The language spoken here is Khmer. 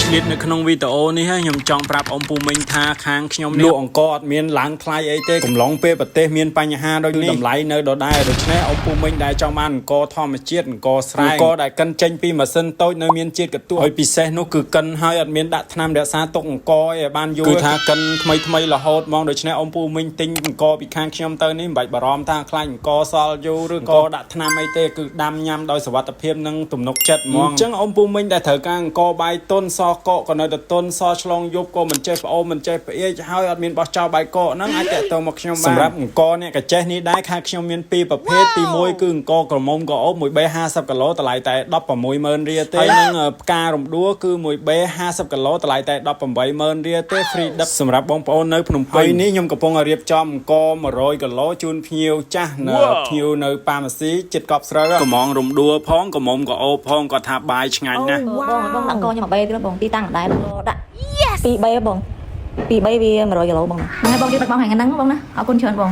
ឆ្លៀតនៅក្នុងវីដេអូនេះខ្ញុំចង់ប្រាប់អ៊ំពូមីងថាខាងខ្ញុំលក់អង្គអត់មានឡើងថ្លៃអីទេកំឡុងពេលប្រទេសមានបញ្ហាដូចនេះតម្លៃនៅដដែលដូច្នេះអ៊ំពូមីងដែលចង់បានអង្គធម្មជាតិអង្គស្រែអង្គដែលកិនចេញពីម៉ាស៊ីនតូចនៅមានជាតិកន្ទក់ហើយពិសេសនោះគឺកិនហើយអត់មានដាក់ថ្នាំរក្សាទុកអង្គឲ្យបានយូរគឺថាកិនថ្មីរហូតហ្មងដូច្នេះអ៊ំពូមីងទិញអង្គពីខាងខ្ញុំទៅនេះមិនបាច់បារម្ភថាខ្លាចអង្គសល់យូរឬក៏ដាក់ថ្នាំអីទេគឺដាំញ៉ាំដោយសុវត្ថិភាពនិងទំនុកចិត្តហ្មងអញ្ចឹងអ៊ំពូមីងដែលត្រូវការអង្គបាយទុនសកកក៏នៅតែទុនសឆ្លងយប់ក៏មិនចេះប្អូនមិនចេះផ្អៀចហើយអត់មានបោះចោលបាយកកហ្នឹងអាចតាក់ទងមកខ្ញុំបានសម្រាប់អង្គអ្នកកាចេះនេះដែរខាងខ្ញុំមានពីរប្រភេទទី1គឺអង្គក្រមុំក៏អូប 1B 50គីឡូតម្លៃតែ 160,000 រៀលទេហើយនឹងផ្ការំដួលគឺ 1B 50គីឡូតម្លៃតែ 180,000 រៀលទេ free ដឹកសម្រាប់បងប្អូននៅភ្នំពេញនេះខ្ញុំកំពុងរៀបចំអង្គ100គីឡូជូនភ្ញៀវចាស់នៅភ្ញៀវនៅប៉ាម៉ាស៊ីចិត្តកប់ស្រូវកំងរំដួលផងកំមុំក៏អូបផងគាត់ថាបាយឆ្ងាញ់ណាស់បងដាក់អង្គខ្ញុំមក3ទៀតបងទីតាំងដដែលដាក់2 3បង2 3វា100គីឡូបងណាហ្នឹងហើយបងជួយទឹកបងហ្នឹងបងណាអរគុណច្រើនបង